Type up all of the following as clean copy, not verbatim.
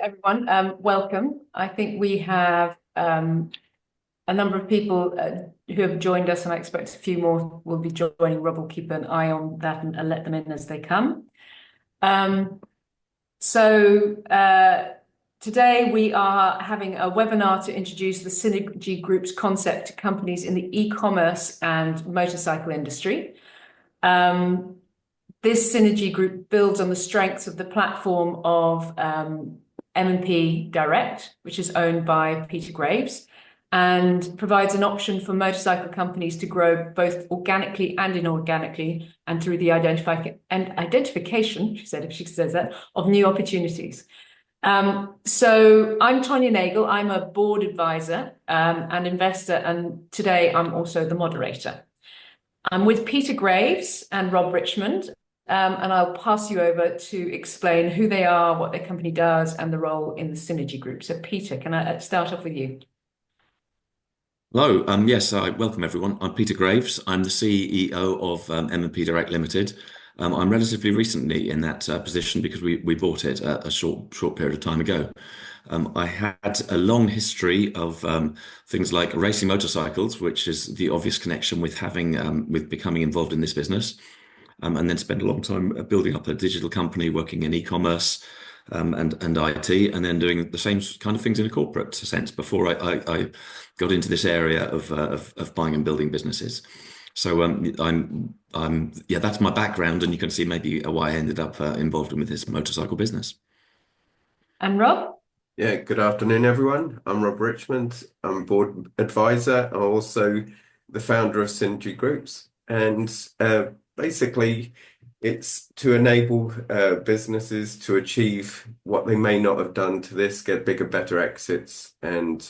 Everyone, welcome. I think we have a number of people who have joined us, and I expect a few more will be joining. Rob will keep an eye on that and let them in as they come. Today we are having a webinar to introduce the Synergy Group's concept to companies in the e-commerce and motorcycle industry. This Synergy Group builds on the strengths of the platform of M&P Direct, which is owned by Peter Graves, and provides an option for motorcycle companies to grow both organically and inorganically, and through the identification, she said, if she says that, of new opportunities. So I'm Tonya Nagel. I'm a board advisor and investor, and today I'm also the moderator. I'm with Peter Graves and Rob Richmond, and I'll pass you over to explain who they are, what their company does, and the role in the Synergy Group. So Peter, can I start off with you? Hello. Yes, I welcome everyone. I'm Peter Graves. I'm the CEO of M&P Direct Limited. I'm relatively recently in that position because we bought it a short period of time ago. I had a long history of things like racing motorcycles, which is the obvious connection with with becoming involved in this business, and then spent a long time building up a digital company, working in e-commerce and IT, and then doing the same kind of things in a corporate sense before I got into this area of buying and building businesses. So yeah, that's my background, and you can see maybe why I ended up involved with this motorcycle business. And Rob? Yeah, good afternoon, everyone. I'm Rob Richmond. I'm board advisor. I'm also the founder of Synergy Groups, and basically, it's to enable businesses to achieve what they may not have done to this, get bigger, better exits, and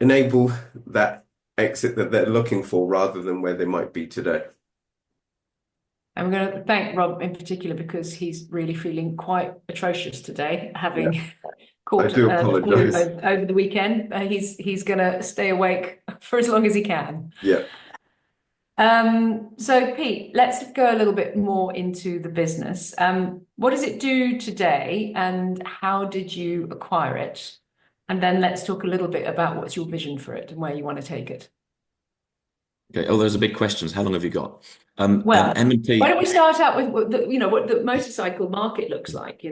enable that exit that they're looking for rather than where they might be today. I'm going to thank Rob in particular because he's really feeling quite atrocious today, having caught I do apologize. over the weekend. He's going to stay awake for as long as he can. Yeah. So Pete, let's go a little bit more into the business. What does it do today, and how did you acquire it? And then let's talk a little bit about what's your vision for it and where you want to take it. Okay. Oh, those are big questions. How long have you got? Well, M&P. why don't we start out with what the motorcycle market looks like,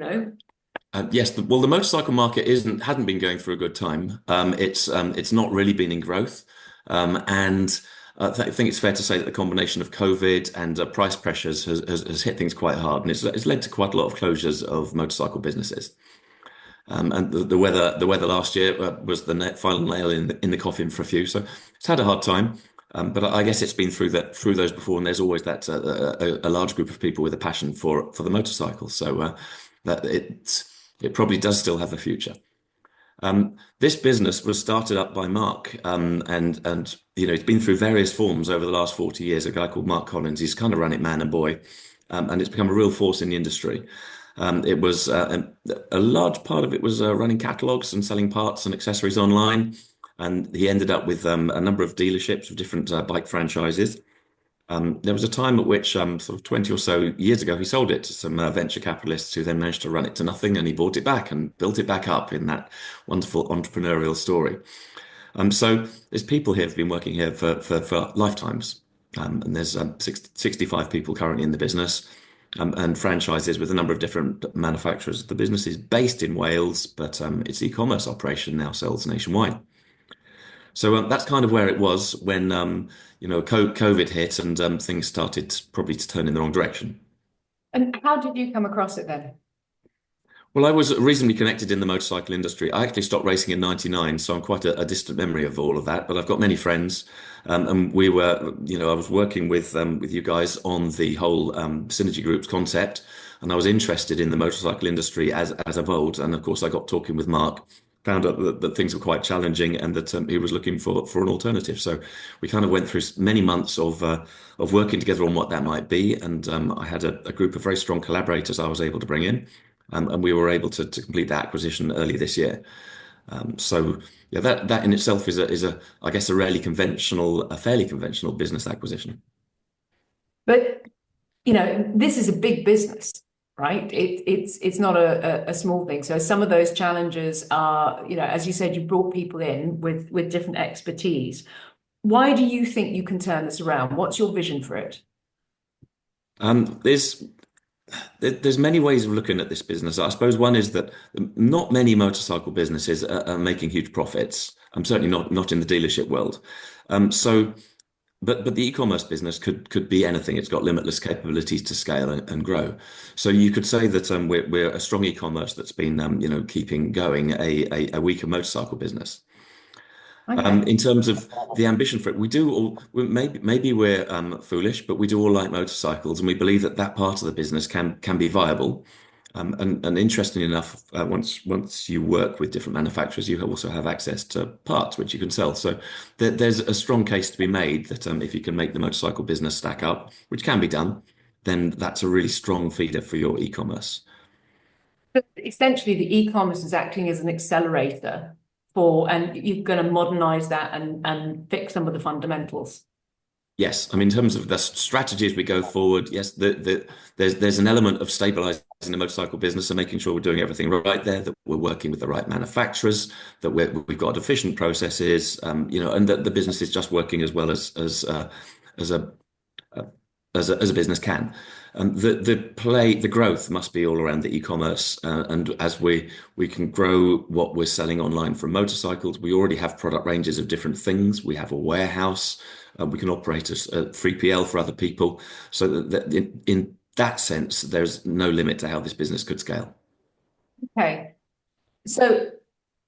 Yes, the motorcycle market hadn't been going through a good time. It's not really been in growth, and I think it's fair to say that the combination of COVID and price pressures has hit things quite hard, and it's led to quite a lot of closures of motorcycle businesses. And the weather last year was the final nail in the coffin for a few, so it's had a hard time. But I guess it's been through those before, and there's always that a large group of people with a passion for the motorcycle. So that it probably does still have a future. This business was started up by Mark, and it's been through various forms over the last 40 years. A guy called Mark Collins. He's kind of run it man and boy, and it's become a real force in the industry. It was a large part of it was running catalogs and selling parts and accessories online, and he ended up with a number of dealerships with different bike franchises. There was a time at which, sort of 20 or so years ago, he sold it to some venture capitalists who then managed to run it to nothing, and he bought it back and built it back up in that wonderful entrepreneurial story. So there's people here who've been working here for lifetimes, and there's 65 people currently in the business, and franchises with a number of different manufacturers. The business is based in Wales, but its e-commerce operation now sells nationwide. So that's kind of where it was when COVID hit and things started probably to turn in the wrong direction. And how did you come across it then? Well, I was reasonably connected in the motorcycle industry. I actually stopped racing in '99, so I'm quite a distant memory of all of that. But I've got many friends, and we were, I was working with you guys on the whole Synergy Group's concept, and I was interested in the motorcycle industry as evolved. And of course, I got talking with Mark, found out that things were quite challenging, and that he was looking for an alternative. So we kind of went through many months of working together on what that might be, and I had a group of very strong collaborators I was able to bring in. And we were able to complete that acquisition early this year. So yeah, that in itself is I guess a fairly conventional business acquisition. But this is a big business, right? It's not a small thing. So some of those challenges are, as you said, you brought people in with different expertise. Why do you think you can turn this around? What's your vision for it? There's many ways of looking at this business. I suppose one is that not many motorcycle businesses are making huge profits. I'm certainly not in the dealership world. So, but the e-commerce business could be anything. It's got limitless capabilities to scale and grow. So you could say that we're a strong e-commerce that's been keeping going a weaker motorcycle business. Okay. In terms of the ambition for it, maybe we're foolish, but we do all like motorcycles, and we believe that that part of the business can be viable. And interestingly enough, once you work with different manufacturers, you also have access to parts which you can sell. So there's a strong case to be made that if you can make the motorcycle business stack up, which can be done, then that's a really strong feeder for your e-commerce. But essentially, the e-commerce is acting as an accelerator and you're going to modernize that and fix some of the fundamentals. Yes, I mean, in terms of the strategy as we go forward, yes, there's an element of stabilizing the motorcycle business and making sure we're doing everything right there, that we're working with the right manufacturers, that we've got efficient processes, and that the business is just working as well as a as a business can. The growth must be all around the e-commerce, and as we can grow what we're selling online from motorcycles, we already have product ranges of different things. We have a warehouse. We can operate as a 3PL for other people. So that in that sense, there's no limit to how this business could scale. Okay. So,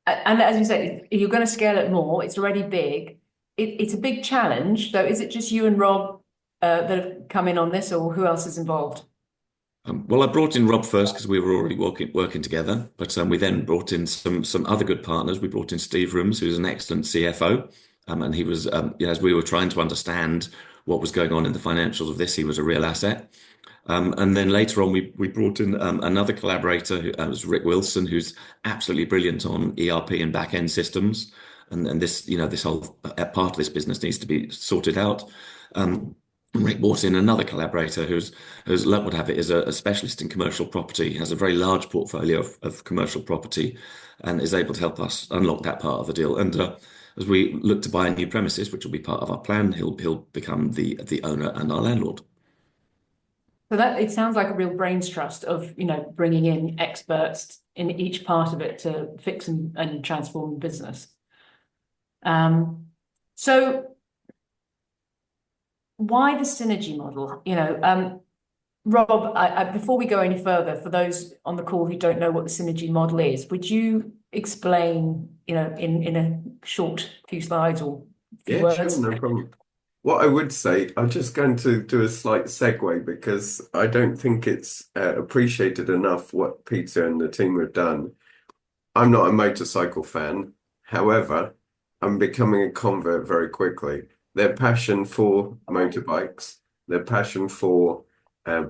and as you said, you're going to scale it more. It's already big. It's a big challenge. So is it just you and Rob that have come in on this, or who else is involved? Well, I brought in Rob first because we were already working together, but we then brought in some other good partners. We brought in Steve Rooms, who's an excellent CFO, and he was, as we were trying to understand what was going on in the financials of this, he was a real asset. And then later on, we brought in another collaborator, who was Rick Wilson, who's absolutely brilliant on ERP and back end systems, and this this whole part of this business needs to be sorted out. Rick brought in another collaborator who's luck would have it, is a specialist in commercial property, has a very large portfolio of commercial property, and is able to help us unlock that part of the deal. And as we look to buy new premises, which will be part of our plan, he'll become the owner and our landlord. So that it sounds like a real brains trust of bringing in experts in each part of it to fix and transform the business. So why the synergy model? Rob, before we go any further, for those on the call who don't know what the synergy model is, would you explain, in a short few slides or few words? Sure, no problem. What I would say, I'm just going to do a slight segue because I don't think it's appreciated enough what Peter and the team have done. I'm not a motorcycle fan. However, I'm becoming a convert very quickly. Their passion for motorbikes, their passion for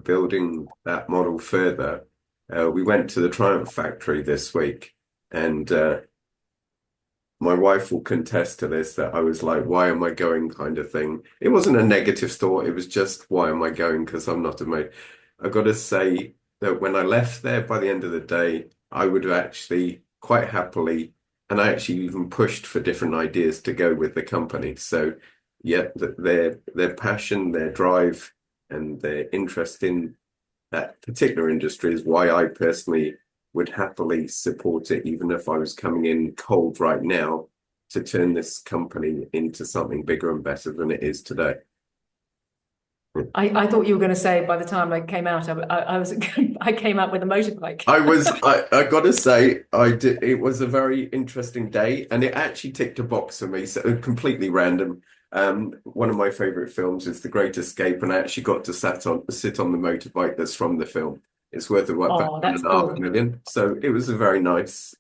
building that model further. We went to the Triumph factory this week, and my wife will contest to this, that I was like, why am I going kind of thing. It wasn't a negative thought. It was just, why am I going? Because I'm not a mate. I've got to say that when I left there, by the end of the day, I would have actually quite happily, and I actually even pushed for different ideas to go with the company. So yeah, their passion, their drive, and their interest in that particular industry is why I personally would happily support it, even if I was coming in cold right now, to turn this company into something bigger and better than it is today. I thought you were going to say by the time I came out, I came out with a motorbike. I got to say, I did. It was a very interesting day, and it actually ticked a box for me. So completely random. One of my favorite films is The Great Escape, and I actually got to sit on the motorbike that's from the film. It's worth about $1.5 million. So it was a very nice,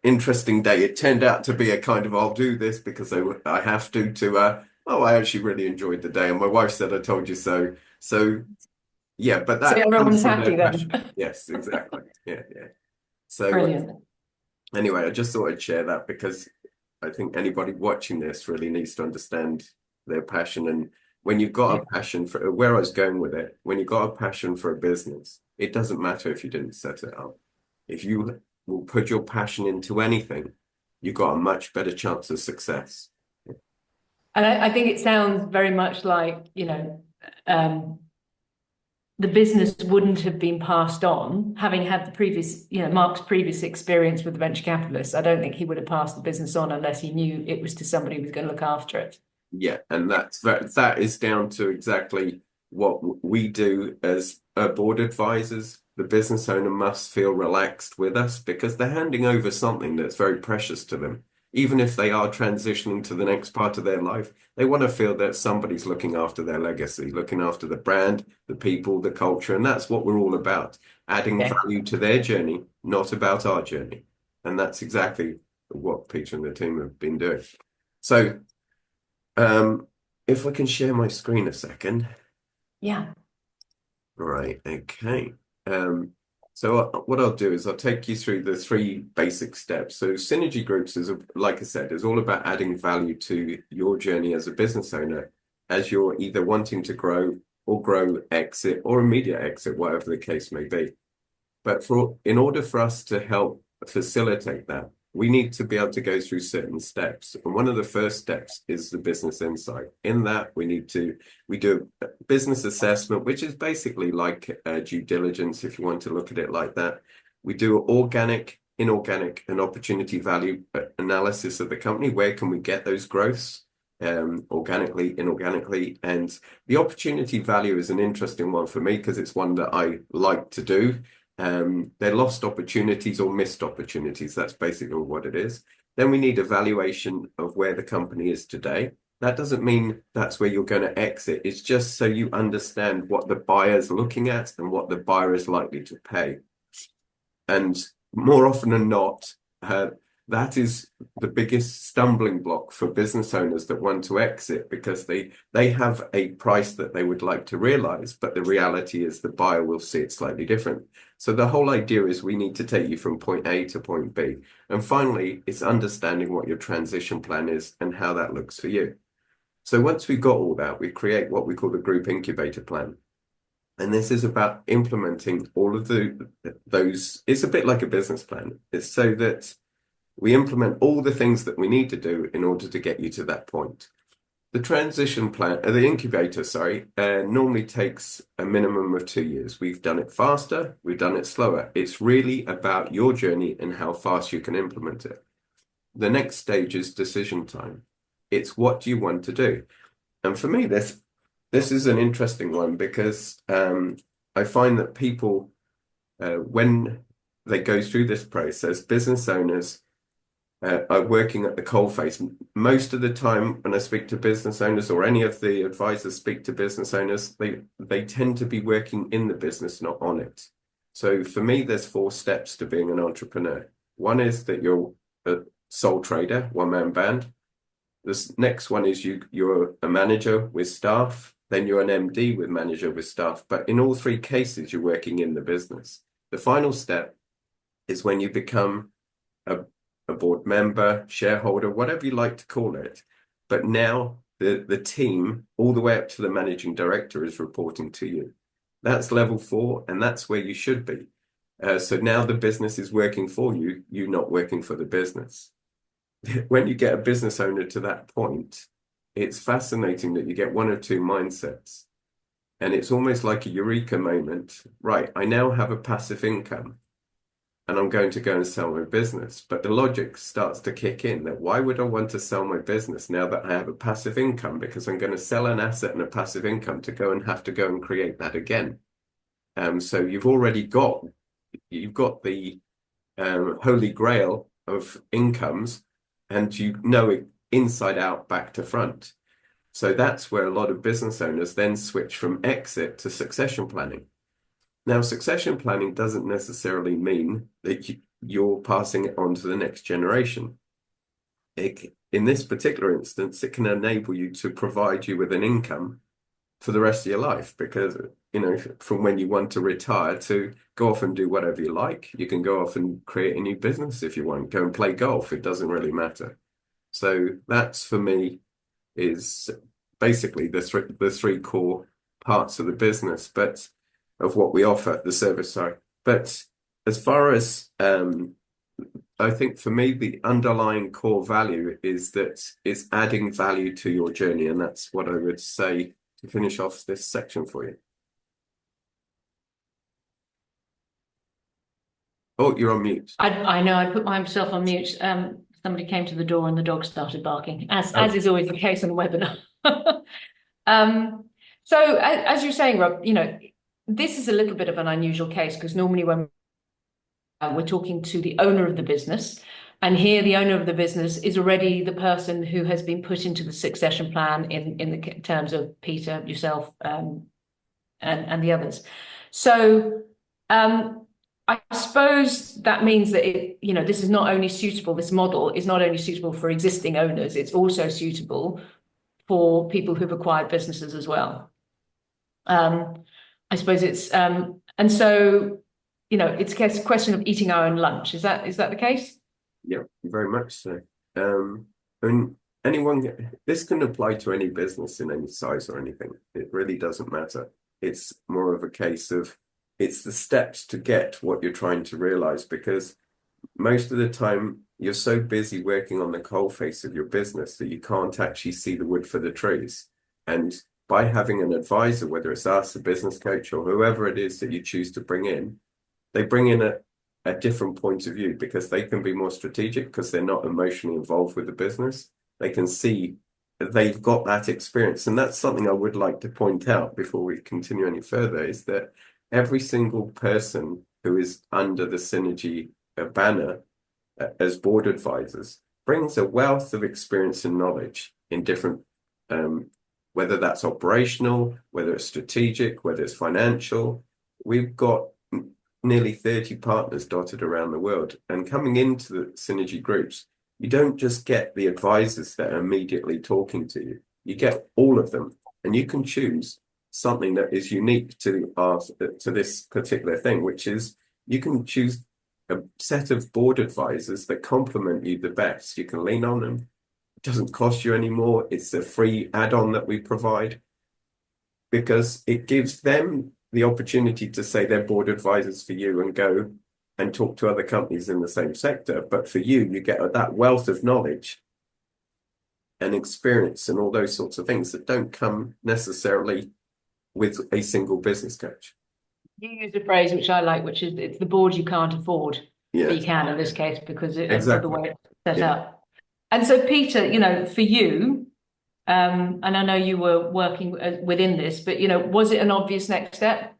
interesting day. It turned out to be a kind of, I'll do this because I have to. I actually really enjoyed the day, and my wife said, "I told you so." So yeah, but that so everyone's happy then. Yes, exactly. Yeah. So brilliant. Anyway, I just thought I'd share that because I think anybody watching this really needs to understand their passion. And when you've got a passion for where I was going with it, when you've got a passion for a business, it doesn't matter if you didn't set it up. If you will put your passion into anything, you've got a much better chance of success. And I think it sounds very much like, the business wouldn't have been passed on, having had the previous, Mark's previous experience with the venture capitalists. I don't think he would have passed the business on unless he knew it was to somebody who was going to look after it. Yeah, and that is down to exactly what we do as board advisors. The business owner must feel relaxed with us because they're handing over something that's very precious to them. Even if they are transitioning to the next part of their life, they want to feel that somebody's looking after their legacy, looking after the brand, the people, the culture, and that's what we're all about, adding value to their journey, not about our journey. And that's exactly what Peter and the team have been doing. So, if I can share my screen a second. Yeah. Right, okay. So what I'll do is I'll take you through the 3 basic steps. So synergy groups is, like I said, is all about adding value to your journey as a business owner, as you're either wanting to grow, exit, or immediate exit, whatever the case may be. But in order for us to help facilitate that, we need to be able to go through certain steps. And one of the first steps is the business insight. In that, we do a business assessment, which is basically like due diligence, if you want to look at it like that. We do organic, inorganic, and opportunity value analysis of the company. Where can we get those growths? Organically, inorganically, and the opportunity value is an interesting one for me because it's one that I like to do. They're lost opportunities or missed opportunities. That's basically what it is. Then we need a valuation of where the company is today. That doesn't mean that's where you're going to exit. It's just so you understand what the buyer's looking at and what the buyer is likely to pay. And more often than not, that is the biggest stumbling block for business owners that want to exit because they have a price that they would like to realize, but the reality is the buyer will see it slightly different. So the whole idea is we need to take you from point A to point B. And finally, it's understanding what your transition plan is and how that looks for you. So once we've got all that, we create what we call the group incubator plan. And this is about implementing all of those. It's a bit like a business plan. It's so that we implement all the things that we need to do in order to get you to that point. The transition plan, the incubator, normally takes a minimum of 2 years. We've done it faster, we've done it slower. It's really about your journey and how fast you can implement it. The next stage is decision time. It's what do you want to do? And for me, this is an interesting one because I find that people, when they go through this process, business owners are working at the coalface. Most of the time when I speak to business owners or any of the advisors speak to business owners, they tend to be working in the business, not on it. So for me, there's 4 steps to being an entrepreneur. One is that you're a sole trader, one-man band. This next one is you're a manager with staff. Then you're an MD with manager with staff. But in all 3 cases, you're working in the business. The final step is when you become a board member, shareholder, whatever you like to call it. But now the team, all the way up to the managing director, is reporting to you. That's level 4, and that's where you should be. So now the business is working for you, you're not working for the business. When you get a business owner to that point, it's fascinating that you get 1 or 2 mindsets. And it's almost like a eureka moment. Right, I now have a passive income. And I'm going to go and sell my business. But the logic starts to kick in that why would I want to sell my business now that I have a passive income? Because I'm going to sell an asset and a passive income to go and create that again. So you've got the holy grail of incomes, and you know it inside out, back to front. So that's where a lot of business owners then switch from exit to succession planning. Now, succession planning doesn't necessarily mean that you're passing it on to the next generation. In this particular instance, it can enable you to provide you with an income for the rest of your life because, from when you want to retire to go off and do whatever you like, you can go off and create a new business if you want, go and play golf. It doesn't really matter. So that's, for me, is basically the 3 core parts of the business. But of what we offer, the service side. But as far as I think for me, the underlying core value is that it's adding value to your journey. And that's what I would say to finish off this section for you. Oh, you're on mute. I know I put myself on mute. Somebody came to the door and the dog started barking, as is always the case on a webinar. So as you're saying, Rob, this is a little bit of an unusual case because normally when we're talking to the owner of the business, and here the owner of the business is already the person who has been put into the succession plan in the terms of Peter, yourself, and the others. So I suppose that means that this is not only suitable, this model is not only suitable for existing owners, it's also suitable for people who've acquired businesses as well. I suppose it's and so it's a question of eating our own lunch. Is that the case? Yeah, very much so. This can apply to any business in any size or anything. It really doesn't matter. It's more of a case of it's the steps to get what you're trying to realize, because most of the time you're so busy working on the coal face of your business that you can't actually see the wood for the trees. And by having an advisor, whether it's us, a business coach, or whoever it is that you choose to bring in, they bring in a different point of view because they can be more strategic because they're not emotionally involved with the business. They can see that they've got that experience. And that's something I would like to point out before we continue any further, is that every single person who is under the Synergy banner as board advisors brings a wealth of experience and knowledge in different, whether that's operational, whether it's strategic, whether it's financial. We've got nearly 30 partners dotted around the world. And coming into the Synergy groups, you don't just get the advisors that are immediately talking to you. You get all of them, and you can choose something that is unique to this particular thing, which is you can choose a set of board advisors that complement you the best. You can lean on them. It doesn't cost you any more. It's a free add-on that we provide because it gives them the opportunity to say they're board advisors for you and go and talk to other companies in the same sector. But for you, you get that wealth of knowledge and experience and all those sorts of things that don't come necessarily with a single business coach. You used a phrase which I like, which is it's the board you can't afford. Yeah. But you can in this case because it's Exactly. the way it's set up. And so, Peter, for you, and I know you were working within this, but was it an obvious next step?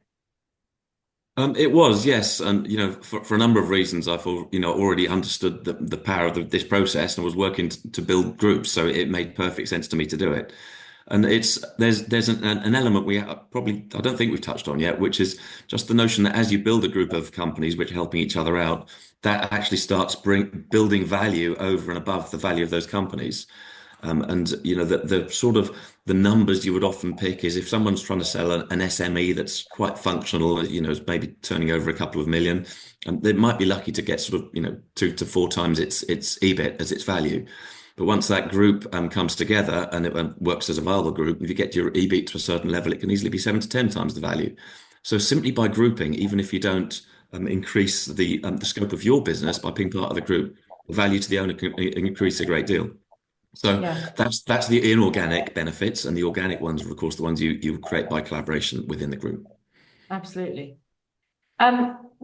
It was, yes, and for a number of reasons, I thought already understood the power of this process and was working to build groups, so it made perfect sense to me to do it. And there's an element I don't think we've touched on yet, which is just the notion that as you build a group of companies which are helping each other out, that actually starts building value over and above the value of those companies. And the sort of the numbers you would often pick is if someone's trying to sell an SME that's quite functional, is maybe turning over a couple of million, they might be lucky to get sort of 2 to 4 times its EBIT as its value. But once that group comes together and it works as a viable group, if you get your EBIT to a certain level, it can easily be 7 to 10 times the value. So simply by grouping, even if you don't increase the scope of your business by being part of the group, the value to the owner can increase a great deal. So that's the inorganic benefits, and the organic ones are, of course, the ones you create by collaboration within the group. Absolutely.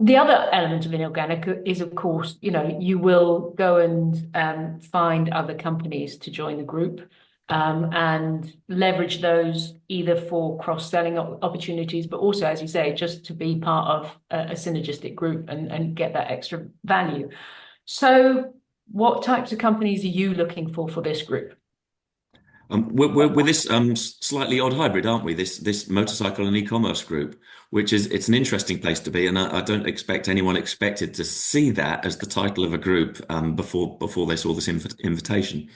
The other element of inorganic is, of course, you will go and find other companies to join the group and leverage those either for cross-selling opportunities, but also, as you say, just to be part of a synergistic group and get that extra value. So what types of companies are you looking for this group? We're this slightly odd hybrid, aren't we? This motorcycle and e-commerce group, which it's an interesting place to be, and I don't expect anyone expected to see that as the title of a group before they saw this invitation.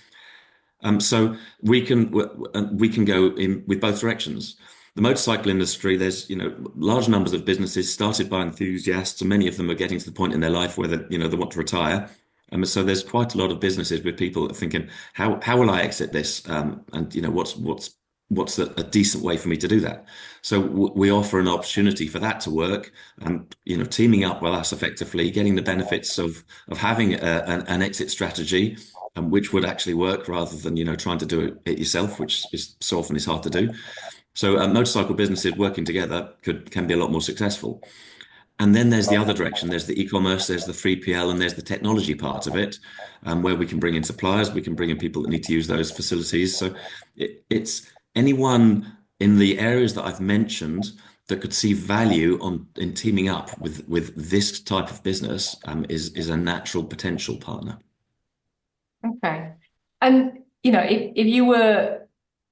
So we can go in with both directions. The motorcycle industry, there's large numbers of businesses started by enthusiasts, and many of them are getting to the point in their life where they want to retire. So there's quite a lot of businesses with people thinking, how will I exit this? And what's what's a decent way for me to do that? So we offer an opportunity for that to work, and teaming up with us effectively, getting the benefits of having an exit strategy, which would actually work rather than trying to do it yourself, which is so often is hard to do. So motorcycle businesses working together can be a lot more successful. And then there's the other direction. There's the e-commerce, there's the 3PL, and there's the technology part of it, where we can bring in suppliers, we can bring in people that need to use those facilities. So it's anyone in the areas that I've mentioned that could see value in teaming up with this type of business is a natural potential partner. Okay. And, if you were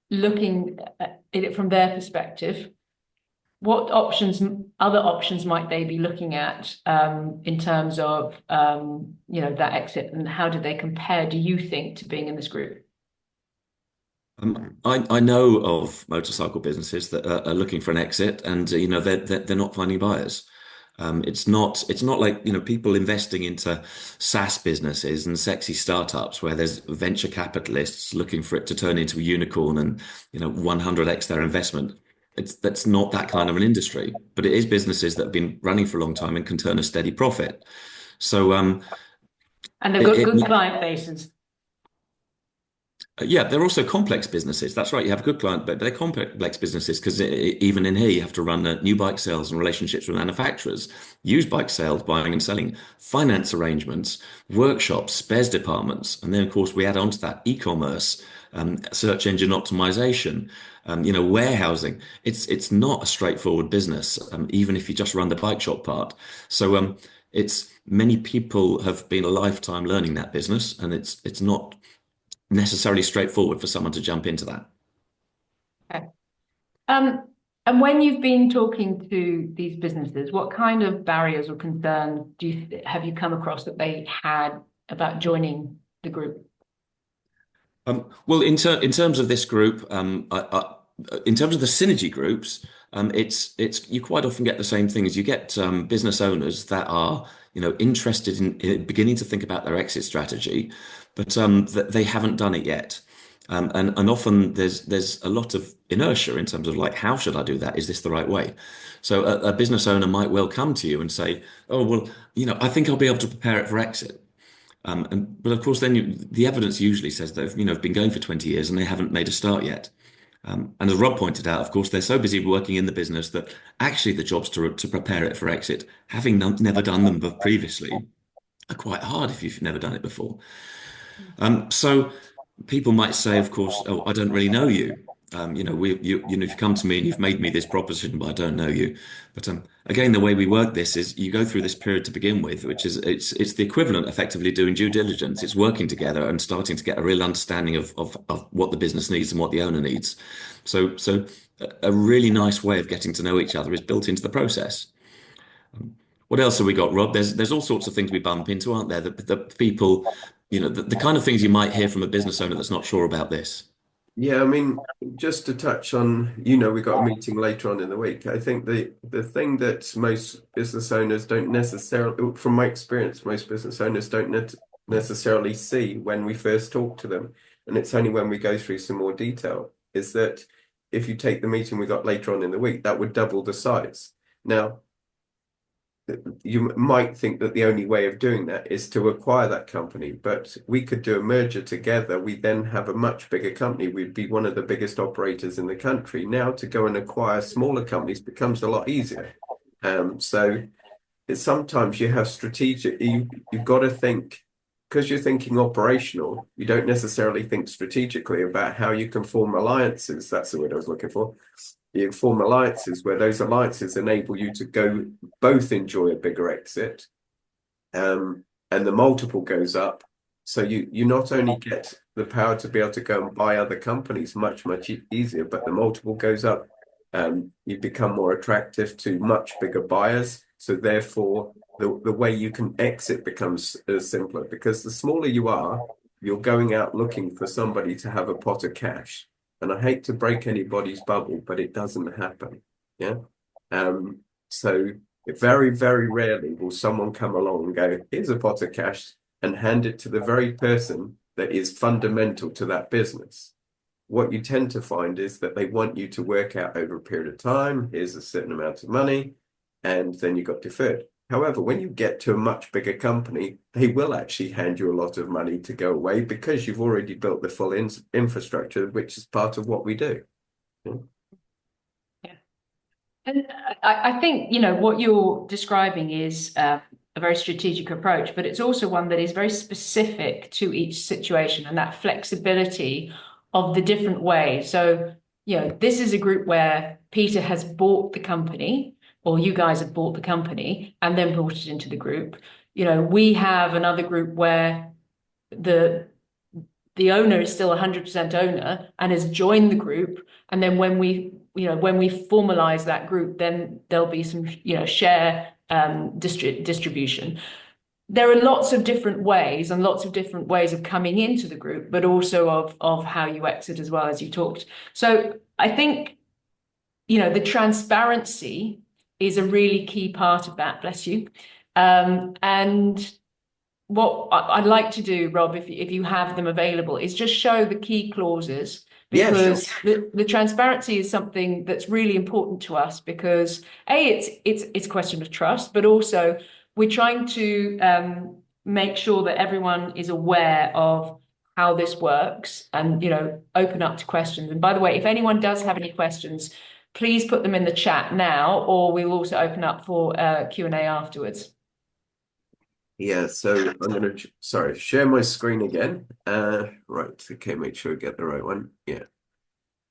looking at it from their perspective, what other options might they be looking at in terms of, that exit, and how do they compare, do you think, to being in this group? I know of motorcycle businesses that are looking for an exit, and they're not finding buyers. It's not like people investing into SaaS businesses and sexy startups where there's venture capitalists looking for it to turn into a unicorn and 100x their investment. That's not that kind of an industry, but it is businesses that have been running for a long time and can turn a steady profit. So And they've got good client bases. yeah, they're also complex businesses. That's right. You have a good client, but they're complex businesses because even in here, you have to run new bike sales and relationships with manufacturers, used bike sales, buying and selling, finance arrangements, workshops, spares departments. And then, of course, we add on to that e-commerce, search engine optimization, warehousing. It's not a straightforward business, even if you just run the bike shop part. So it's many people have been a lifetime learning that business, and it's not necessarily straightforward for someone to jump into that. Okay. And when you've been talking to these businesses, what kind of barriers or concerns have you come across that they had about joining the group? Well, in terms of this group, in terms of the synergy groups, it's you quite often get the same thing as you get business owners that are interested in beginning to think about their exit strategy, but they haven't done it yet. And often there's a lot of inertia in terms of like, how should I do that? Is this the right way? So a business owner might well come to you and say, oh, well, I think I'll be able to prepare it for exit. But of course, then the evidence usually says they've been going for 20 years and they haven't made a start yet. And as Rob pointed out, of course, they're so busy working in the business that actually the jobs to prepare it for exit, having never done them previously, are quite hard if you've never done it before. So people might say, of course, oh, I don't really know you. If you come to me and you've made me this proposition, but I don't know you. But again, the way we work this is you go through this period to begin with, which is it's the equivalent effectively doing due diligence. It's working together and starting to get a real understanding of what the business needs and what the owner needs. So a really nice way of getting to know each other is built into the process. What else have we got, Rob? There's all sorts of things we bump into, aren't there? The people, the kind of things you might hear from a business owner that's not sure about this. Yeah, I mean, just to touch on, we've got a meeting later on in the week. I think the thing that most business owners don't necessarily, from my experience, most business owners don't necessarily see when we first talk to them, and it's only when we go through some more detail, is that if you take the meeting we got later on in the week, that would double the size. Now, you might think that the only way of doing that is to acquire that company, but we could do a merger together. We then have a much bigger company. We'd be one of the biggest operators in the country. Now to go and acquire smaller companies becomes a lot easier. So sometimes you have you've got to think, because you're thinking operational, you don't necessarily think strategically about how you can form alliances. That's the word I was looking for. You form alliances where those alliances enable you to go both enjoy a bigger exit, and the multiple goes up. So you not only get the power to be able to go and buy other companies much easier, but the multiple goes up. You become more attractive to much bigger buyers. So therefore, the way you can exit becomes simpler, because the smaller you are, you're going out looking for somebody to have a pot of cash. And I hate to break anybody's bubble, but it doesn't happen. Yeah. So very, very rarely will someone come along and go, here's a pot of cash, and hand it to the very person that is fundamental to that business. what you tend to find is that they want you to work out over a period of time, here's a certain amount of money, and then you got deferred. However, when you get to a much bigger company, they will actually hand you a lot of money to go away because you've already built the full infrastructure, which is part of what we do. Yeah. And I think, what you're describing is a very strategic approach, but it's also one that is very specific to each situation and that flexibility of the different ways. So, this is a group where Peter has bought the company, or you guys have bought the company and then brought it into the group. We have another group where the owner is still 100% owner and has joined the group. And then when we formalize that group, then there'll be some, share distribution. There are lots of different ways and lots of different ways of coming into the group, but also of how you exit as well, as you talked. So I think, the transparency is a really key part of that, bless you. And what I'd like to do, Rob, if you have them available, is just show the key clauses, because the transparency is something that's really important to us, because it's a question of trust, but also we're trying to make sure that everyone is aware of how this works and, open up to questions. And by the way, if anyone does have any questions, please put them in the chat now, or we'll also open up for Q&A afterwards. Yeah, so I'm going to, share my screen again. Right, okay, make sure I get the right one. Yeah.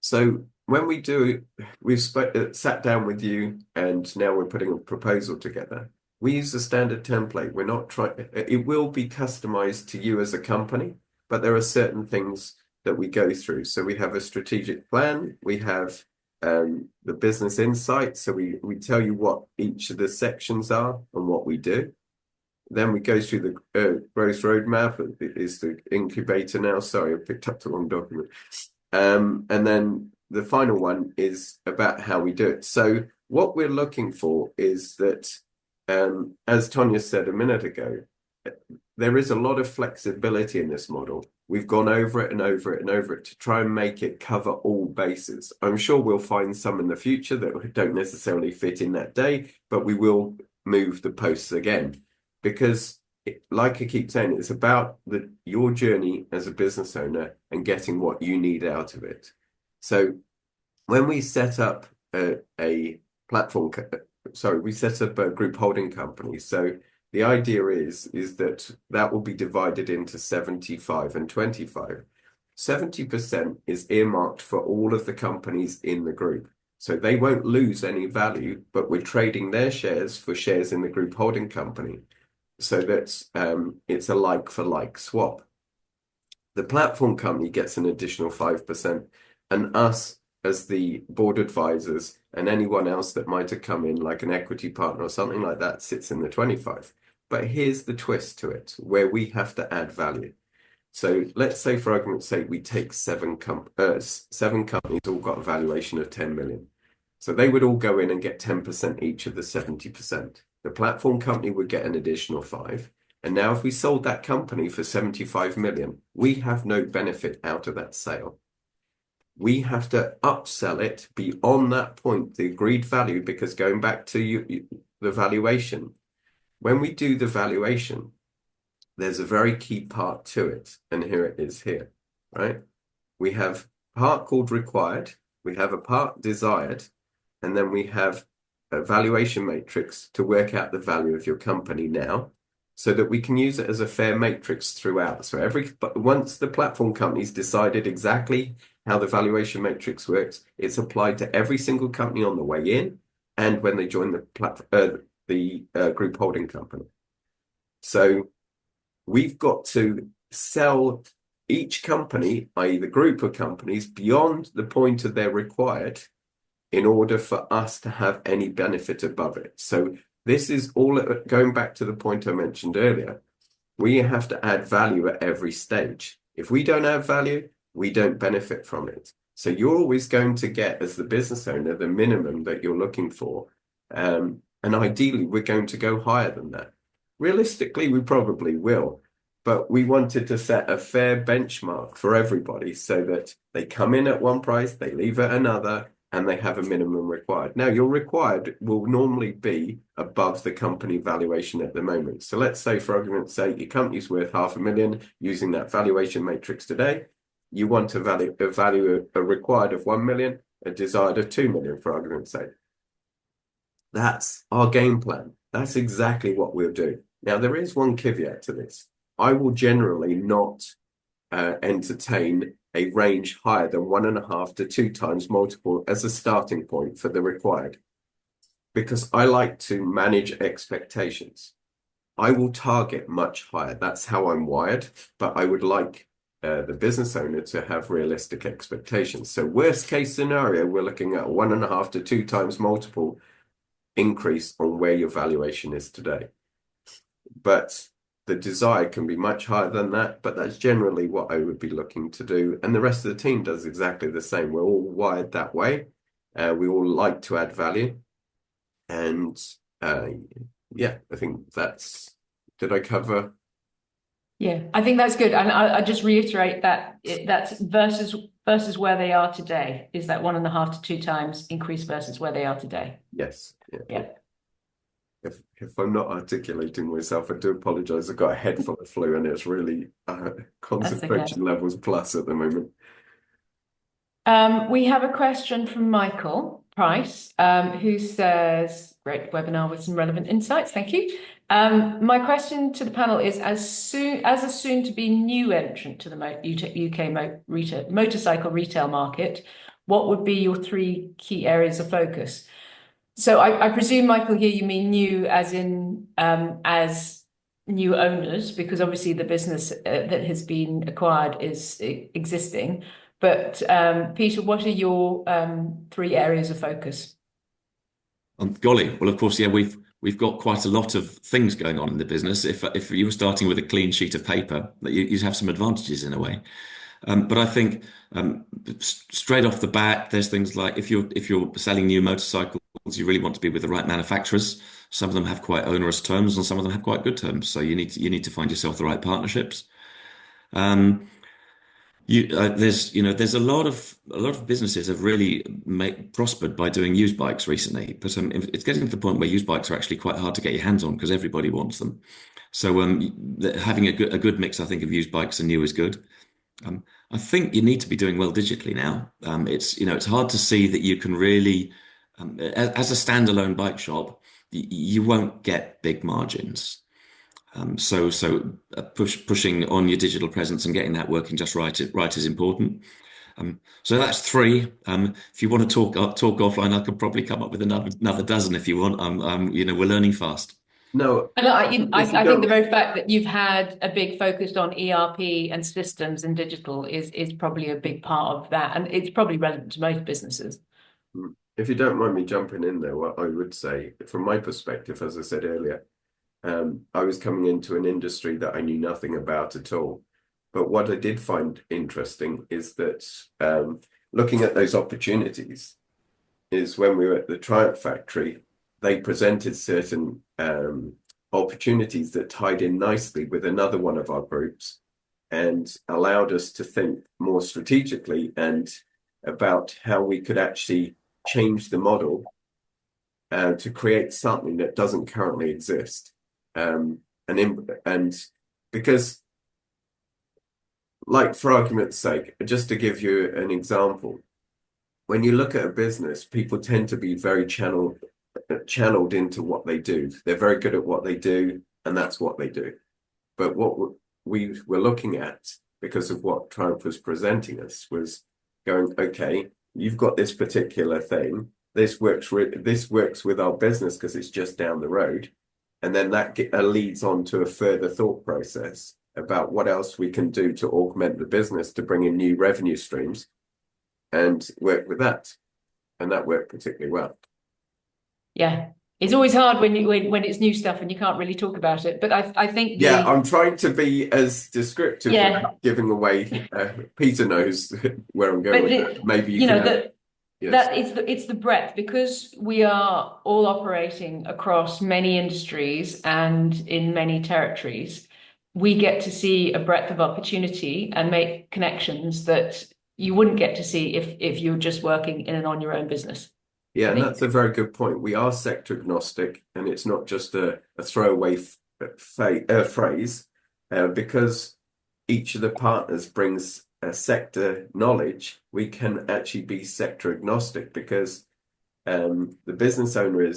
So when we've sat down with you, and now we're putting a proposal together. We use the standard template. We're not trying, it will be customized to you as a company, but there are certain things that we go through. So we have a strategic plan, we have the business insight. So we tell you what each of the sections are and what we do. Then we go through the growth roadmap. It is the incubator now. Sorry, I picked up the wrong document. And then the final one is about how we do it. So what we're looking for is that, as Tonya said a minute ago, there is a lot of flexibility in this model. We've gone over it and over it and over it to try and make it cover all bases. I'm sure we'll find some in the future that don't necessarily fit in that day, but we will move the posts again. Because, like I keep saying, it's about your journey as a business owner and getting what you need out of it. So when we set up a platform, we set up a group holding company. So the idea is that will be divided into 75 and 25. 70% is earmarked for all of the companies in the group. So they won't lose any value, but we're trading their shares for shares in the group holding company. So that's it's a like-for-like swap. The platform company gets an additional 5%, and us as the board advisors and anyone else that might have come in, like an equity partner or something like that, sits in the 25. But here's the twist to it, where we have to add value. So let's say, for argument's sake, we take seven companies all got a valuation of 10 million. So they would all go in and get 10% each of the 70%. The platform company would get an additional 5. And now if we sold that company for 75 million, we have no benefit out of that sale. We have to upsell it beyond that point, the agreed value, because going back to the valuation, when we do the valuation, there's a very key part to it. And here it is here, right? We have a part called required, we have a part desired, and then we have a valuation matrix to work out the value of your company now, so that we can use it as a fair matrix throughout. So once the platform company's decided exactly how the valuation matrix works, it's applied to every single company on the way in and when they join the group holding company. So we've got to sell each company, i.e. the group of companies, beyond the point of their required in order for us to have any benefit above it. So this is all going back to the point I mentioned earlier. We have to add value at every stage. If we don't add value, we don't benefit from it. So you're always going to get, as the business owner, the minimum that you're looking for. And ideally, we're going to go higher than that. Realistically, we probably will. but we wanted to set a fair benchmark for everybody so that they come in at one price, they leave at another, and they have a minimum required. Now, your required will normally be above the company valuation at the moment. So let's say, for argument's sake, your company's worth $500,000 using that valuation matrix today. You want a value a required of 1 million, a desired of 2 million, for argument's sake. That's our game plan. That's exactly what we'll do. Now, there is one caveat to this. I will generally not entertain a range higher than 1.5 to 2 times multiple as a starting point for the required, because I like to manage expectations. I will target much higher. That's how I'm wired, but I would like the business owner to have realistic expectations. So worst case scenario, we're looking at 1.5 to 2 times multiple increase on where your valuation is today. But the desire can be much higher than that, but that's generally what I would be looking to do. And the rest of the team does exactly the same. We're all wired that way. We all like to add value. And yeah, I think that's, did I cover? Yeah, I think that's good. And I just reiterate that that's versus where they are today, is that 1.5 to 2 times increase versus where they are today. Yes. Yeah. If I'm not articulating myself, I do apologize. I've got a head full of flu and it's really concentration levels plus at the moment. We have a question from Michael Price, who says, great webinar with some relevant insights. Thank you. My question to the panel is, as a soon-to-be new entrant to the UK motorcycle retail market, what would be your 3 key areas of focus? So I presume, Michael, here you mean new as in as new owners, because obviously the business that has been acquired is existing. But Peter, what are your 3 areas of focus? Golly, well, of course, yeah, we've got quite a lot of things going on in the business. If you were starting with a clean sheet of paper, you'd have some advantages in a way. But I think straight off the bat, there's things like if you're selling new motorcycles, you really want to be with the right manufacturers. Some of them have quite onerous terms, and some of them have quite good terms. So you need to find yourself the right partnerships. There's a lot of businesses have really prospered by doing used bikes recently, but it's getting to the point where used bikes are actually quite hard to get your hands on because everybody wants them. So having a good mix, I think, of used bikes and new is good. I think you need to be doing well digitally now. It's hard to see that you can really, as a standalone bike shop, you won't get big margins. Pushing on your digital presence and getting that working just right is important. So that's 3. If you want to talk offline, I could probably come up with another dozen if you want. We're learning fast. No, and I think the very fact that you've had a big focus on ERP and systems and digital is probably a big part of that, and it's probably relevant to most businesses. If you don't mind me jumping in there, what I would say, from my perspective, as I said earlier, I was coming into an industry that I knew nothing about at all. But what I did find interesting is that looking at those opportunities is when we were at the Triumph factory, they presented certain opportunities that tied in nicely with another one of our groups and allowed us to think more strategically and about how we could actually change the model to create something that doesn't currently exist. And because, like, for argument's sake, just to give you an example, when you look at a business, people tend to be very channeled into what they do. They're very good at what they do, and that's what they do. But what we were looking at, because of what Triumph was presenting us, was going, okay, you've got this particular thing. This works with our business because it's just down the road. And then that leads on to a further thought process about what else we can do to augment the business to bring in new revenue streams and work with that. And that worked particularly well. Yeah, it's always hard when it's new stuff and you can't really talk about it. But I think I'm trying to be as descriptive without giving away. Peter knows where I'm going with that. Maybe you can. Yes. That it's the breadth, because we are all operating across many industries and in many territories. we get to see a breadth of opportunity and make connections that you wouldn't get to see if you're just working in and on your own business. Yeah, and that's a very good point. We are sector agnostic, and it's not just a throwaway phrase, because each of the partners brings a sector knowledge. We can actually be sector agnostic because the business owner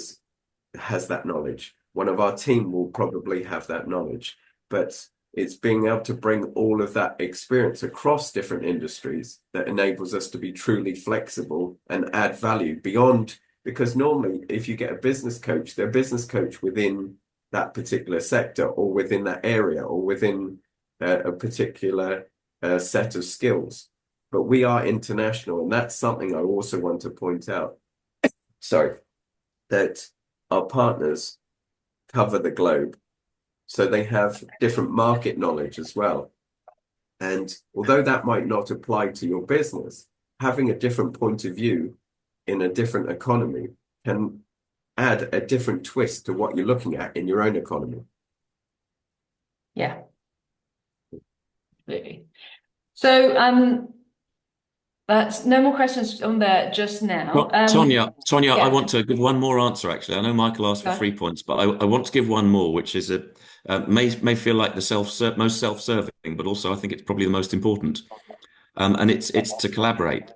has that knowledge. One of our team will probably have that knowledge, but it's being able to bring all of that experience across different industries that enables us to be truly flexible and add value beyond, because normally if you get a business coach, they're a business coach within that particular sector or within that area or within a particular set of skills. But we are international, and that's something I also want to point out. Sorry, that our partners cover the globe. So they have different market knowledge as well. And although that might not apply to your business, having a different point of view in a different economy can add a different twist to what you're looking at in your own economy. Yeah, absolutely. So that's no more questions on there just now. Well, Tonya, yeah. I want to give one more answer, actually. I know Michael asked for 3 points, but I want to give one more, which is may feel like the most self-serving, but also I think it's probably the most important. And it's to collaborate.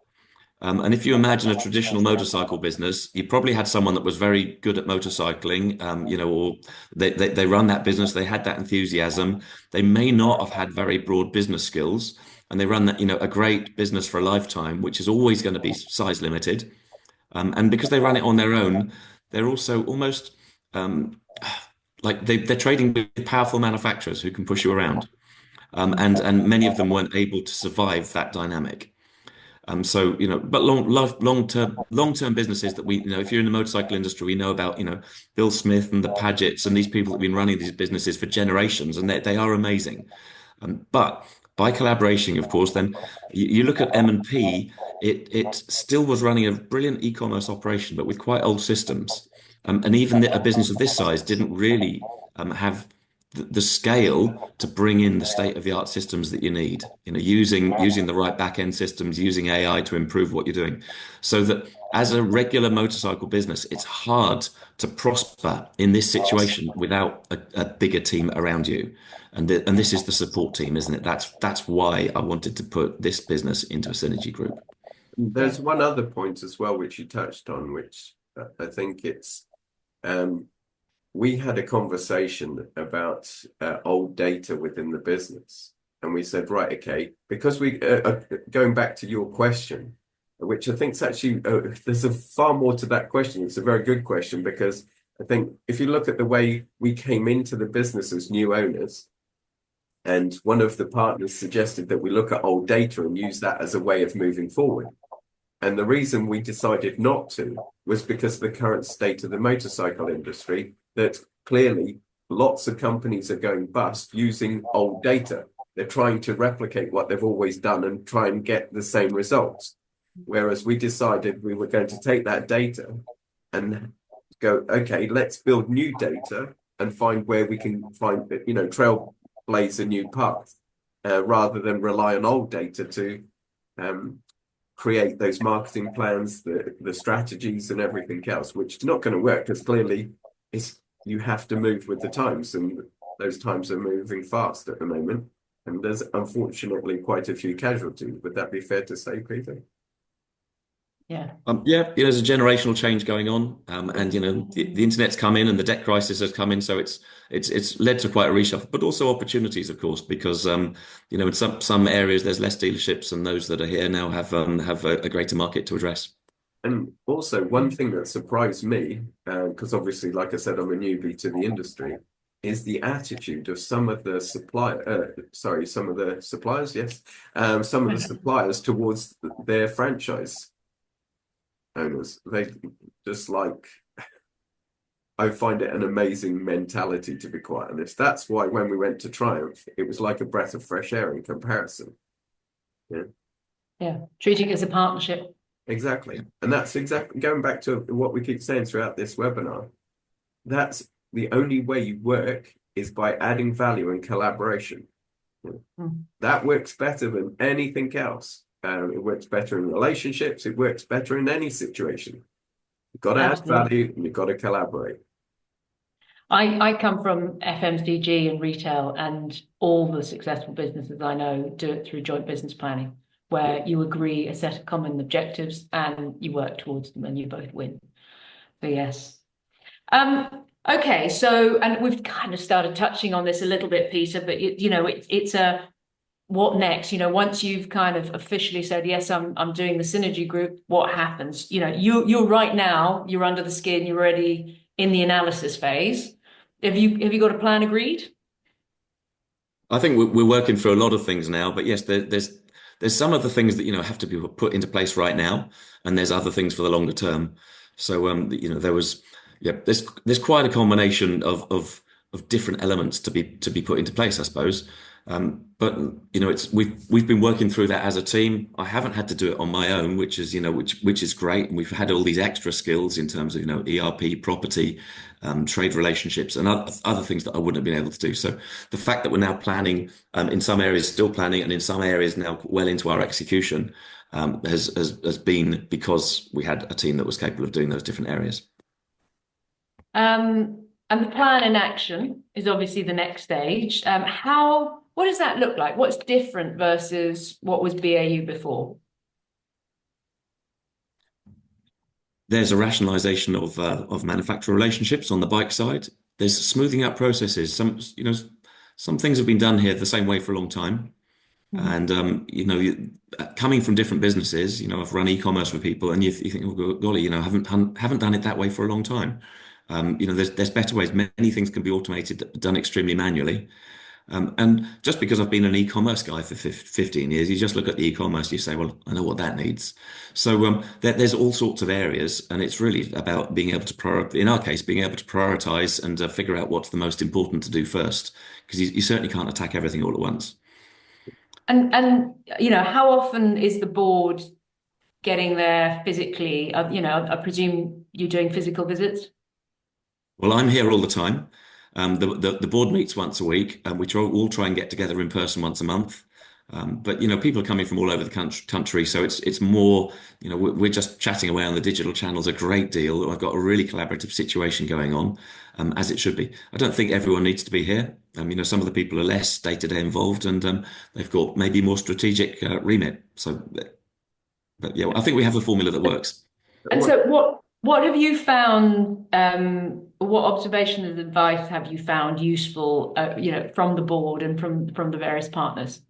And if you imagine a traditional motorcycle business, you probably had someone that was very good at motorcycling, or they run that business, they had that enthusiasm. They may not have had very broad business skills, and they run that, a great business for a lifetime, which is always going to be size limited. And because they run it on their own, they're also almost like they're trading with powerful manufacturers who can push you around. And many of them weren't able to survive that dynamic. So, but long-term businesses that we, if you're in the motorcycle industry, we know about, Bill Smith and the Pagets and these people that have been running these businesses for generations, and they are amazing. But by collaboration, of course, then you look at M&P, it still was running a brilliant e-commerce operation, but with quite old systems. And even a business of this size didn't really have the scale to bring in the state-of-the-art systems that you need, using the right back-end systems, using AI to improve what you're doing. So that as a regular motorcycle business, it's hard to prosper in this situation without a bigger team around you. And this is the support team, isn't it? That's why I wanted to put this business into a synergy group. There's one other point as well, which you touched on, which I think it's we had a conversation about old data within the business, and we said, right, okay, because we going back to your question, which I think is actually there's a far more to that question. It's a very good question, because I think if you look at the way we came into the business as new owners, and one of the partners suggested that we look at old data and use that as a way of moving forward. And the reason we decided not to was because of the current state of the motorcycle industry, that clearly lots of companies are going bust using old data. They're trying to replicate what they've always done and try and get the same results. Whereas we decided we were going to take that data and go, okay, let's build new data and find where we can find, trailblaze a new path, rather than rely on old data to create those marketing plans, the strategies and everything else, which is not going to work, because clearly you have to move with the times, and those times are moving fast at the moment. And there's unfortunately quite a few casualties. Would that be fair to say, Peter? Yeah. There's a generational change going on, and the internet's come in and the debt crisis has come in, so it's led to quite a reshuffle, but also opportunities, of course, because in some areas there's less dealerships, and those that are here now have a greater market to address. And also one thing that surprised me, because obviously, like I said, I'm a newbie to the industry, is the attitude of some of the suppliers towards their franchise owners. They just I find it an amazing mentality, to be quite honest. That's why when we went to Triumph, it was like a breath of fresh air in comparison. Yeah, treating it as a partnership. Exactly. And that's exactly going back to what we keep saying throughout this webinar. That's the only way you work is by adding value and collaboration. That works better than anything else. It works better in relationships. It works better in any situation. You've got to add value and you've got to collaborate. I come from FMCG and retail, and all the successful businesses I know do it through joint business planning, where you agree a set of common objectives and you work towards them and you both win. So yes. Okay, so, and we've kind of started touching on this a little bit, Peter, but it's a what next? Once you've kind of officially said, yes, I'm doing the synergy group, what happens? You're right now, you're under the skin, you're already in the analysis phase. Have you got a plan agreed? I think we're working through a lot of things now, but yes, there's some of the things that have to be put into place right now, and there's other things for the longer term. So there's quite a combination of different elements to be put into place, I suppose. But we've been working through that as a team. I haven't had to do it on my own, which is which is great, and we've had all these extra skills in terms of ERP, property, trade relationships, and other things that I wouldn't have been able to do. So the fact that we're now planning, in some areas still planning, and in some areas now well into our execution, has been because we had a team that was capable of doing those different areas. And the plan in action is obviously the next stage. What does that look like? What's different versus what was BAU before? There's a rationalization of manufacturer relationships on the bike side. There's smoothing out processes. Some things have been done here the same way for a long time. And coming from different businesses, I've run e-commerce with people, and you think, oh golly, haven't done it that way for a long time. There's better ways. Many things can be automated, done extremely manually. And just because I've been an e-commerce guy for 15 years, you just look at the e-commerce, you say, well, I know what that needs. So there's all sorts of areas, and it's really about being able to in our case, being able to prioritize and figure out what's the most important to do first, because you certainly can't attack everything all at once. And how often is the board getting there physically? I presume you're doing physical visits. Well, I'm here all the time. The board meets once a week, and we all try and get together in person once a month. But people are coming from all over the country, so it's more. We're just chatting away on the digital channels a great deal. I've got a really collaborative situation going on, as it should be. I don't think everyone needs to be here. Some of the people are less day-to-day involved, and they've got maybe more strategic remit. So, but yeah, I think we have a formula that works. And so, what have you found? What observations and advice have you found useful? From the board and from the various partners.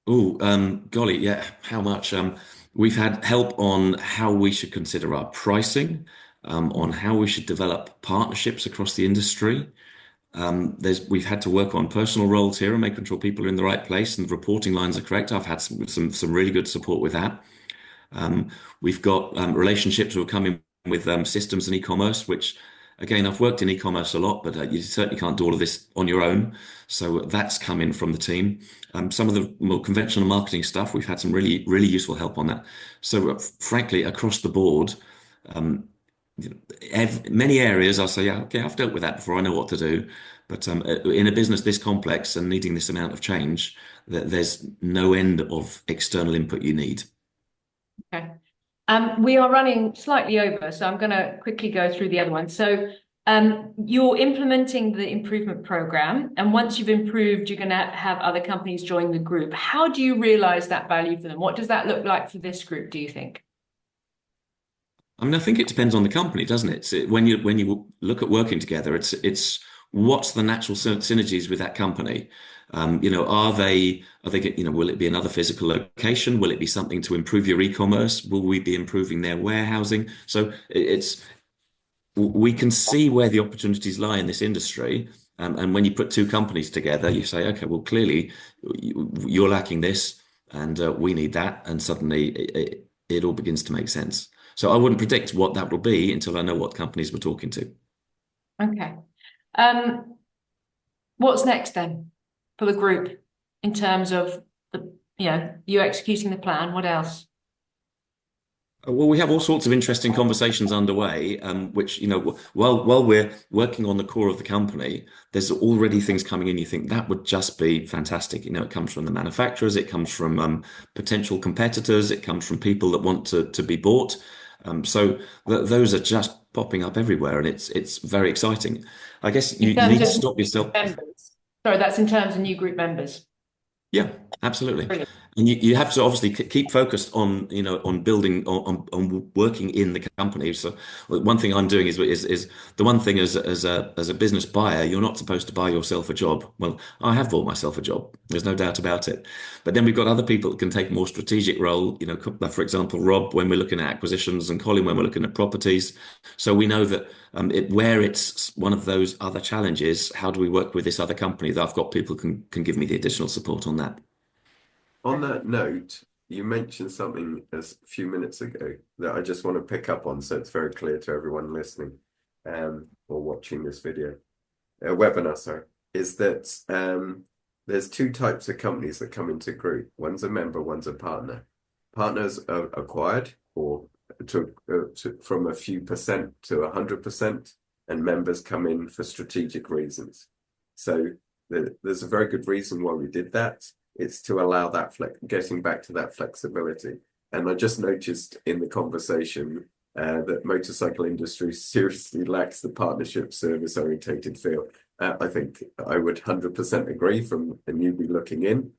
Oh, golly, yeah. How much? We've had help on how we should consider our pricing, on how we should develop partnerships across the industry. We've had to work on personal roles here and making sure people are in the right place and the reporting lines are correct. I've had some really good support with that. We've got relationships who are coming with systems and e-commerce, which again, I've worked in e-commerce a lot, but you certainly can't do all of this on your own. So that's come in from the team. Some of the more conventional marketing stuff, we've had some really, really useful help on that. So frankly, across the board, many areas I'll say, yeah, okay, I've dealt with that before. I know what to do. But in a business this complex and needing this amount of change, there's no end of external input you need. Okay. We are running slightly over, so I'm going to quickly go through the other one. So you're implementing the improvement program, and once you've improved, you're going to have other companies join the group. How do you realize that value for them? What does that look like for this group, do you think? I think it depends on the company, doesn't it? When you look at working together, it's what's the natural synergies with that company? Are they will it be another physical location? Will it be something to improve your e-commerce? Will we be improving their warehousing? So we can see where the opportunities lie in this industry. And when you put two companies together, you say, okay, well, clearly you're lacking this and we need that. And suddenly it all begins to make sense. So I wouldn't predict what that will be until I know what companies we're talking to. Okay. What's next then for the group in terms of you executing the plan? What else? Well, we have all sorts of interesting conversations underway, which, while we're working on the core of the company, there's already things coming in. You think that would just be fantastic. It comes from the manufacturers, it comes from potential competitors, it comes from people that want to be bought. So those are just popping up everywhere, and it's very exciting. I guess In you terms need to of stop yourself. members. Sorry, that's in terms of new group members. Yeah, absolutely. Brilliant. And you have to obviously keep focused on, on building, on working in the company. So one thing I'm doing is the one thing as a business buyer, you're not supposed to buy yourself a job. Well, I have bought myself a job. There's no doubt about it. But then we've got other people that can take a more strategic role. For example, Rob, when we're looking at acquisitions, and Colin, when we're looking at properties. So we know that where it's one of those other challenges, how do we work with this other company that I've got people can give me the additional support on that. On that note, you mentioned something a few minutes ago that I just want to pick up on so it's very clear to everyone listening or watching this webinar, sorry, is that there's two types of companies that come into group. One's a member, one's a partner. Partners are acquired or from a few percent to 100%, and members come in for strategic reasons. So there's a very good reason why we did that. It's to allow that getting back to that flexibility. And I just noticed in the conversation that motorcycle industry seriously lacks the partnership service orientated feel. I think I would 100% agree from a newbie looking in.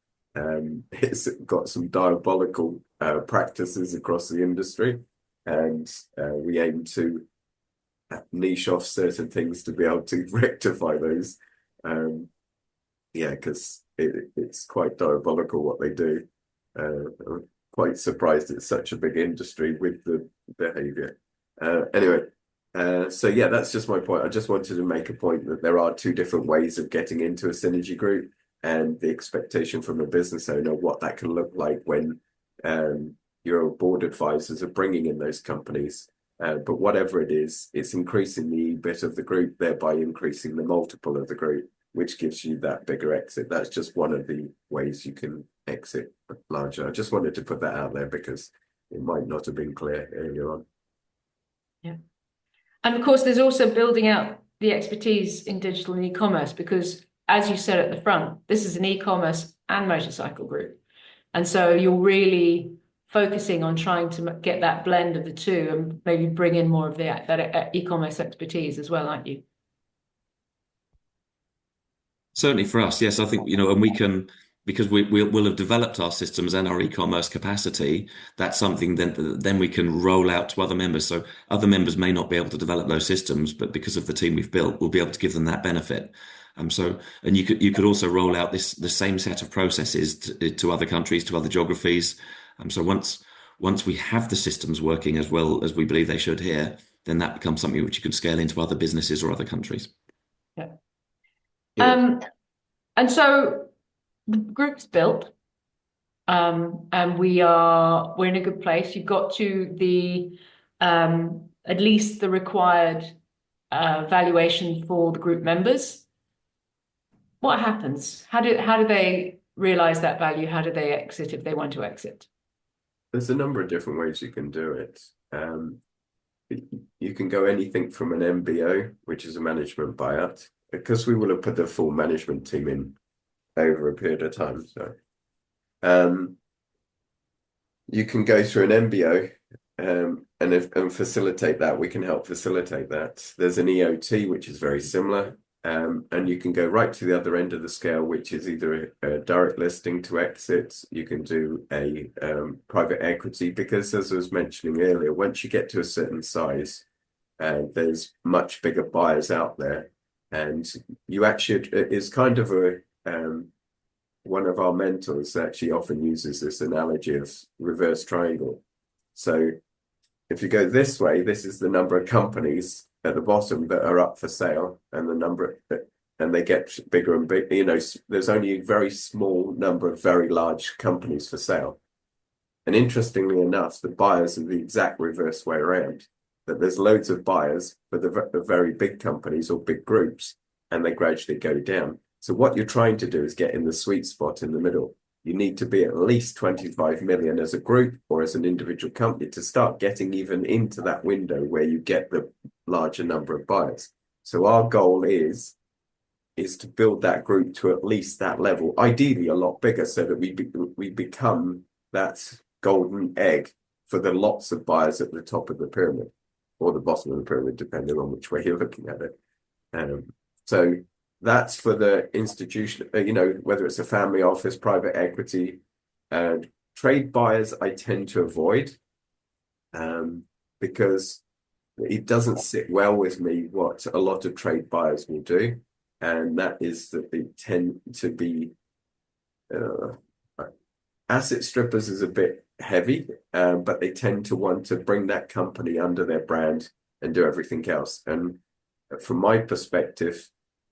It's got some diabolical practices across the industry, and we aim to niche off certain things to be able to rectify those. Yeah, because it's quite diabolical what they do. I'm quite surprised it's such a big industry with the behavior. Anyway, so yeah, that's just my point. I just wanted to make a point that there are two different ways of getting into a synergy group, and the expectation from a business owner, what that can look like when your board advisors are bringing in those companies. But whatever it is, it's increasing the EBIT of the group, thereby increasing the multiple of the group, which gives you that bigger exit. That's just one of the ways you can exit larger. I just wanted to put that out there because it might not have been clear earlier on. Yeah. And of course, there's also building out the expertise in digital and e-commerce, because as you said at the front, this is an e-commerce and motorcycle group. And so you're really focusing on trying to get that blend of the two and maybe bring in more of that e-commerce expertise as well, aren't you? Certainly for us, yes, I think, and we can, because we'll have developed our systems and our e-commerce capacity, that's something then we can roll out to other members. So other members may not be able to develop those systems, but because of the team we've built, we'll be able to give them that benefit. And you could also roll out the same set of processes to other countries, to other geographies. So once we have the systems working as well as we believe they should here, then that becomes something which you can scale into other businesses or other countries. Yeah. Yeah. And so the group's built, and we're in a good place. You've got to the at least the required valuation for the group members. What happens? How do they realize that value? How do they exit if they want to exit? There's a number of different ways you can do it. You can go anything from an MBO, which is a management buyout, because we will have put the full management team in over a period of time. So you can go through an MBO and facilitate that. We can help facilitate that. There's an EOT, which is very similar. And you can go right to the other end of the scale, which is either a direct listing to exit. You can do a private equity, because as I was mentioning earlier, once you get to a certain size, there's much bigger buyers out there. And you actually, it's kind of one of our mentors actually often uses this analogy of reverse triangle. So if you go this way, this is the number of companies at the bottom that are up for sale, and and they get bigger and bigger. There's only a very small number of very large companies for sale. And interestingly enough, the buyers are the exact reverse way around. That there's loads of buyers for the very big companies or big groups, and they gradually go down. So what you're trying to do is get in the sweet spot in the middle. you need to be at least 25 million as a group or as an individual company to start getting even into that window where you get the larger number of buyers. So our goal is to build that group to at least that level, ideally a lot bigger, so that we become that golden egg for the lots of buyers at the top of the pyramid or the bottom of the pyramid, depending on which way you're looking at it. So that's for the institution, whether it's a family office, private equity. Trade buyers I tend to avoid because it doesn't sit well with me what a lot of trade buyers will do. And that is that they tend to be asset strippers is a bit heavy, but they tend to want to bring that company under their brand and do everything else. And from my perspective,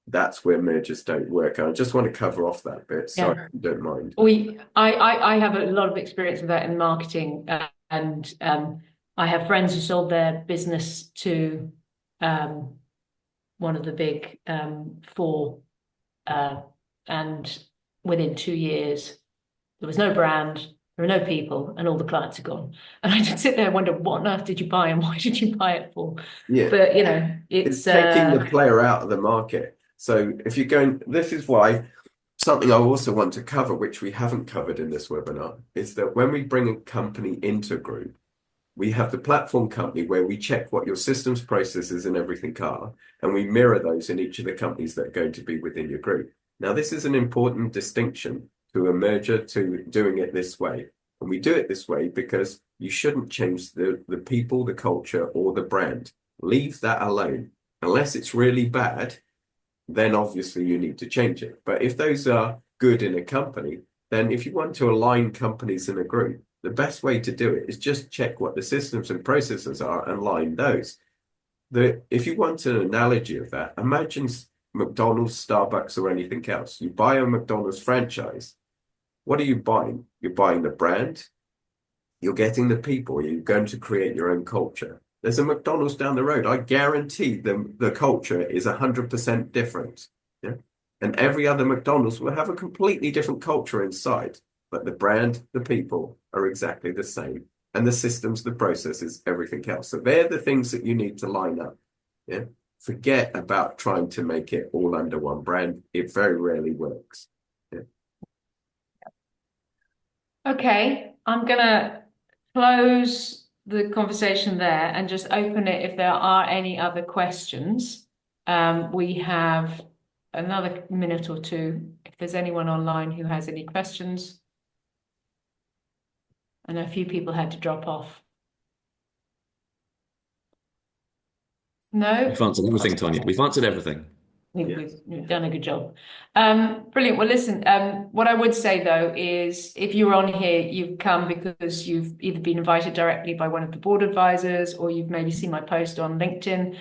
that's where mergers don't work. And I just want to cover off that bit, so if you don't mind. I have a lot of experience with that in marketing, and I have friends who sold their business to one of the big four, and within 2 years, there was no brand, there were no people, and all the clients are gone. And I just sit there and wonder, what on earth did you buy and why did you buy it for? Yeah. But it's taking the player out of the market. So if you're going, this is why something I also want to cover, which we haven't covered in this webinar, is that when we bring a company into a group, we have the platform company where we check what your systems, processes, and everything are, and we mirror those in each of the companies that are going to be within your group. Now, this is an important distinction to a merger, to doing it this way. And we do it this way because you shouldn't change the people, the culture, or the brand. Leave that alone. Unless it's really bad, then obviously you need to change it. But if those are good in a company, then if you want to align companies in a group, the best way to do it is just check what the systems and processes are and line those. If you want an analogy of that, imagine McDonald's, Starbucks, or anything else. You buy a McDonald's franchise. What are you buying? You're buying the brand. You're getting the people. You're going to create your own culture. There's a McDonald's down the road. I guarantee the culture is 100% different. Yeah? And every other McDonald's will have a completely different culture inside. But the brand, the people are exactly the same. And the systems, the processes, everything else. So they're the things that you need to line up. Yeah? Forget about trying to make it all under one brand. It very rarely works. Yeah. Okay, I'm gonna close the conversation there and just open it if there are any other questions. We have another minute or two if there's anyone online who has any questions. I know a few people had to drop off. No? We've answered everything, Tanya. We've answered everything. We've done a good job. Brilliant. Well, listen, what I would say though is if you're on here, you've come because you've either been invited directly by one of the board advisors or you've maybe seen my post on LinkedIn.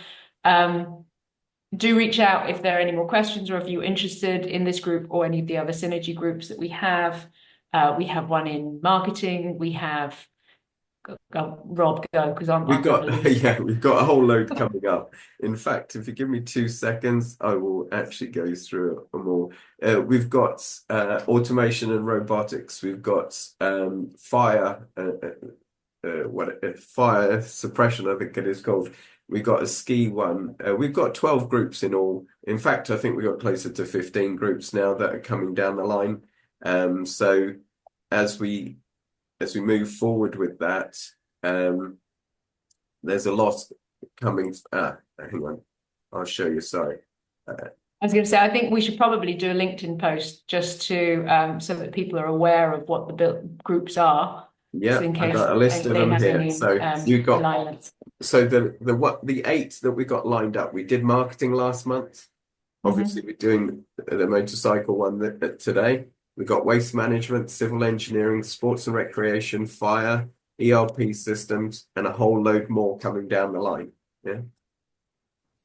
Do reach out if there are any more questions or if you're interested in this group or any of the other synergy groups that we have. We have one in marketing. We have Rob, go, because we've got a whole load coming up. In fact, if you give me 2 seconds, I will actually go through them all. We've got automation and robotics. We've got fire suppression, I think it is called. We've got a ski one. We've got 12 groups in all. In fact, I think we've got closer to 15 groups now that are coming down the line. So as we move forward with that, there's a lot coming. Hang on, I'll show you. Sorry. I was going to say, I think we should probably do a LinkedIn post just to so that people are aware of what the groups are. Yeah, so in case I've got a list of them here. So you've got alignments. So the 8 that we got lined up. We did marketing last month. Obviously, we're doing the motorcycle one today. We've got waste management, civil engineering, sports and recreation, fire, ERP systems, and a whole load more coming down the line.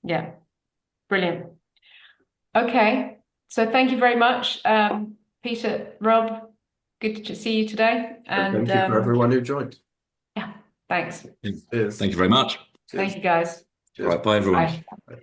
Yeah. Brilliant. Okay, so thank you very much, Peter, Rob. Good to see you today. And thank you for everyone who joined. Yeah, thanks. Cheers. Thank you very much. Cheers. Thank you, guys. Cheers. All right, bye everyone. Bye.